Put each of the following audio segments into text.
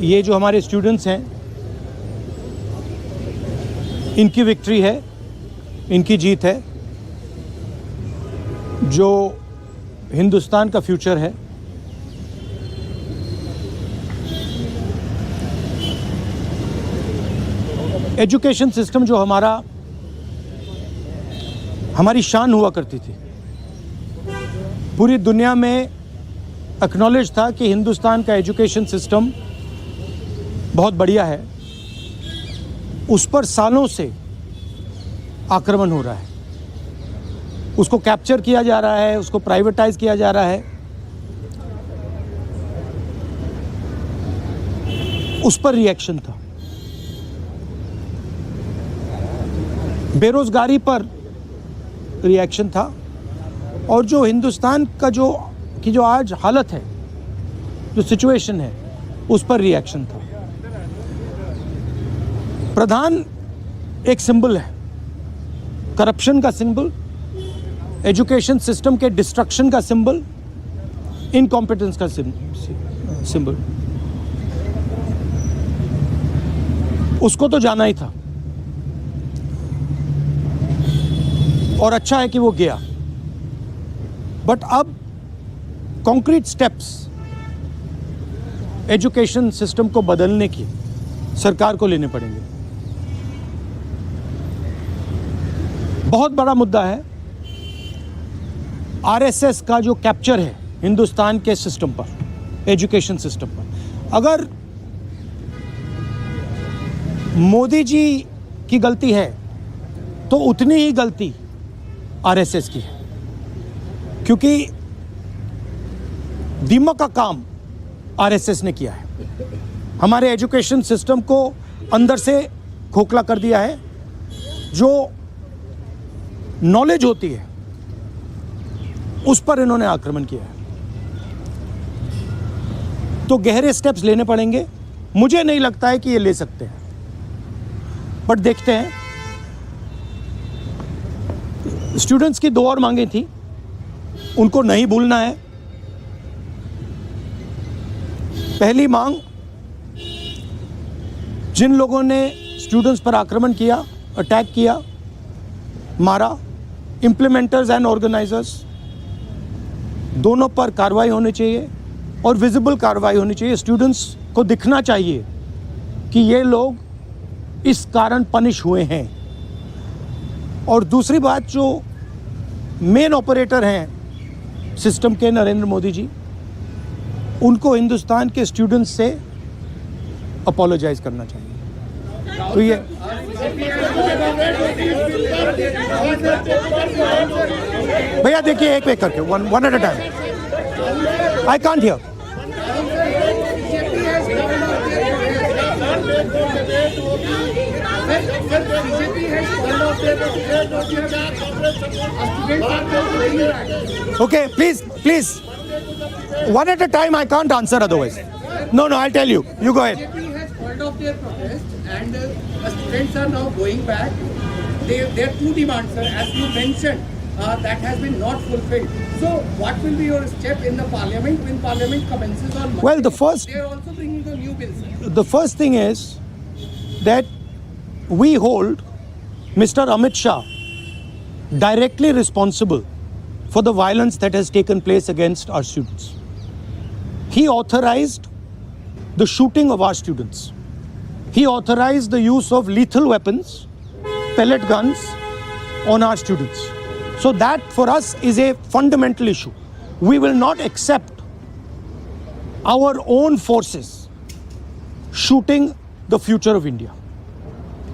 ये जो हमारे स्टूडेंट्स हैं, इनकी विक्ट्री है, इनकी जीत है, जो हिंदुस्तान का फ्यूचर है। एजुकेशन सिस्टम जो हमारी शान हुआ करती थी, पूरी दुनिया में एक्नॉलेज था कि हिंदुस्तान का एजुकेशन सिस्टम बहुत बढ़िया है, उस पर सालों से आक्रमण हो रहा है, उसको कैप्चर किया जा रहा है, उसको प्राइवेटाइज किया जा रहा है, उस पर रिएक्शन था। बेरोजगारी पर रिएक्शन था, और जो हिंदुस्तान का जो आज हालत है, जो सिचुएशन है, उस पर रिएक्शन था। प्रधान एक सिंबल है, करप्शन का सिंबल, एजुकेशन सिस्टम के डिस्ट्रक्शन का सिंबल, इनकॉम्पिटेंस का सिंबल। उसको तो जाना ही था, और अच्छा है कि वो गया। बट अब कॉन्क्रीट स्टेप्स एजुकेशन सिस्टम को बदलने की सरकार को लेने पड़ेंगे। बहुत बड़ा मुद्दा है आरएसएस का जो कैप्चर है हिंदुस्तान के सिस्टम पर, एजुकेशन सिस्टम पर। अगर मोदी जी की गलती है तो उतनी ही गलती आरएसएस की है, क्योंकि दीमक का काम आरएसएस ने किया है। हमारे एजुकेशन सिस्टम को अंदर से खोखला कर दिया है। जो नॉलेज होती है उस पर इन्होंने आक्रमण किया है। तो गहरे स्टेप्स लेने पड़ेंगे। मुझे नहीं लगता है कि ये ले सकते हैं, बट देखते हैं। स्टूडेंट्स की 2 और मांगें थी, उनको नहीं भूलना है। पहली मांग, जिन लोगों ने स्टूडेंट्स पर आक्रमण किया, अटैक किया, मारा, इम्प्लीमेंटर्स एंड ऑर्गेनाइजर्स, दोनों पर कार्रवाई होनी चाहिए, और विजिबल कार्रवाई होनी चाहिए। स्टूडेंट्स को दिखना चाहिए कि ये लोग इस कारण पनिश हुए हैं। और दूसरी बात, जो मेन ऑपरेटर हैं सिस्टम के, नरेंद्र मोदी जी, उनको हिंदुस्तान के स्टूडेंट्स से अपोलोजाइज करना चाहिए। तो ये भैया देखिए, एक करके, one at a time. I can't hear. Okay, please, one at a time. I can't answer otherwise. No, I'll tell you. You go ahead. BJP has called off their protest, and students are now going back. There are 2 demands, sir, as you mentioned, that has been not fulfilled. So, what will be your step in the parliament when parliament commences on Monday? Well, they are also bringing the new bill, sir. The first thing is that we hold Mr. Amit Shah directly responsible for the violence that has taken place against our students. He authorized the shooting of our students. He authorized the use of lethal weapons, pellet guns, on our students. So that for us is a fundamental issue. We will not accept our own forces shooting the future of India.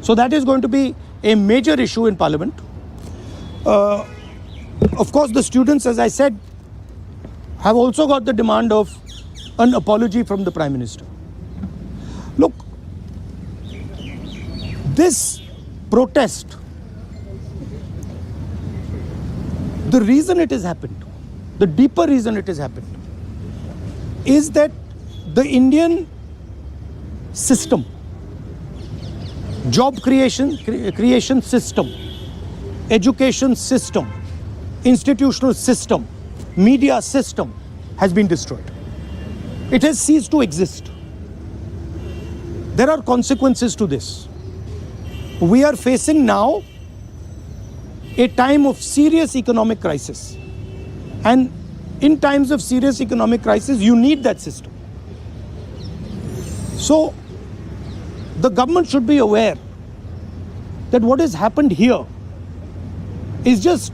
So that is going to be a major issue in Parliament. Of course, the students, as I said, have also got the demand of an apology from the Prime Minister. Look, this protest, the reason it has happened, the deeper reason it has happened, is that the Indian system, job creation system, education system, institutional system, media system has been destroyed. It has ceased to exist. there are consequences to this. We are facing now a time of serious economic crisis. And in times of serious economic crisis, you need that system. So, the government should be aware that what has happened here is just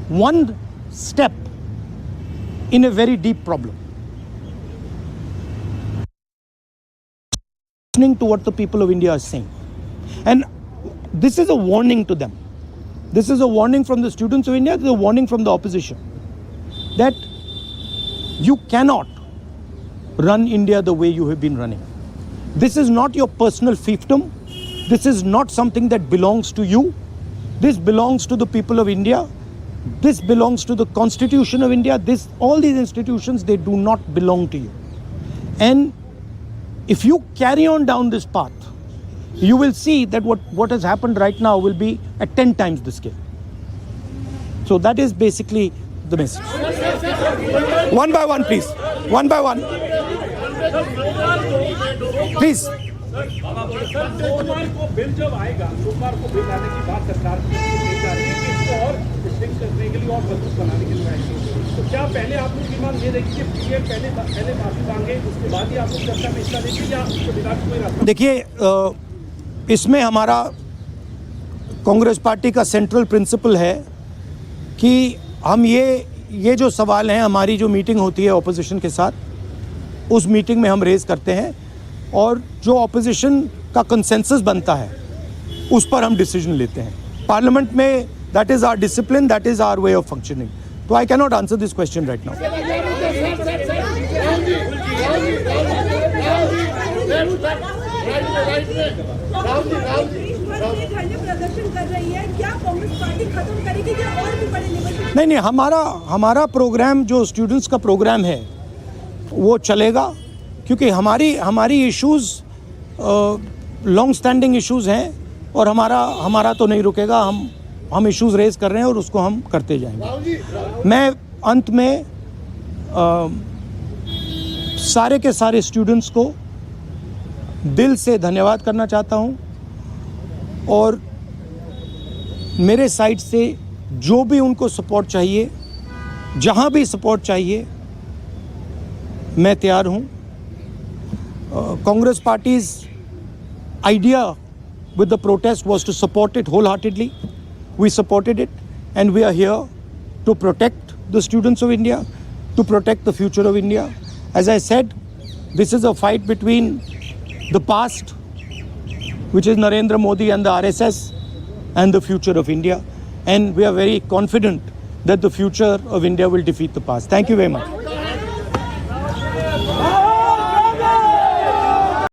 one step in a very deep problem. Listening to what the people of India are saying. And this is a warning to them. This is a warning from the students of India, this is a warning from the opposition. That you cannot run India the way you have been running. This is not your personal fiefdom. This is not something that belongs to you. This belongs to the people of India. This belongs to the Constitution of India. All these institutions, they do not belong to you. And if you carry on down this path, you will see that what has happened right now will be at 10 times the scale. So that is basically the message. One by one, please. One by one. Please. सोमवार को bill जब आएगा, सोमवार को bill आने की बात सरकार की जा रही है कि इसको और स्ट्रिक्ट करने के लिए और मजबूत बनाने के लिए आएगी। तो क्या पहले आप लोग की मांग ये रहेगी कि पीएम पहले माफी मांगे, उसके बाद ही आप लोग चर्चा में हिस्सा लेंगे या उसको बिना कोई रास्ता? देखिए, इसमें हमारा कांग्रेस पार्टी का सेंट्रल प्रिंसिपल है कि हम ये जो सवाल हैं, हमारी जो मीटिंग होती है ऑपोजिशन के साथ, उस मीटिंग में हम रेज करते हैं और जो ऑपोजिशन का कंसेंसस बनता है उस पर हम डिसीजन लेते हैं पार्लियामेंट में. That is our discipline, that is our way of functioning. तो I can not answer this question right now. नहीं, हमारा प्रोग्राम जो स्टूडेंट्स का प्रोग्राम है वो चलेगा, क्योंकि हमारी इश्यूज़ लॉन्ग स्टैंडिंग इश्यूज़ हैं और हमारा तो नहीं रुकेगा. हम इश्यूज़ रेज कर रहे हैं और उसको हम करते जाएंगे. मैं अंत में सारे के सारे स्टूडेंट्स को दिल से धन्यवाद करना चाहता हूं और मेरे साइड से जो भी उनको सपोर्ट चाहिए, जहां भी सपोर्ट चाहिए, मैं तैयार हूं. Congress Party's idea with the protest was to support it wholeheartedly. We supported it and we are here to protect the students of India, to protect the future of India. As I said, this is a fight between the past, which is Narendra Modi and the RSS, and the future of India. And we are very confident that the future of India will defeat the past. Thank you very much.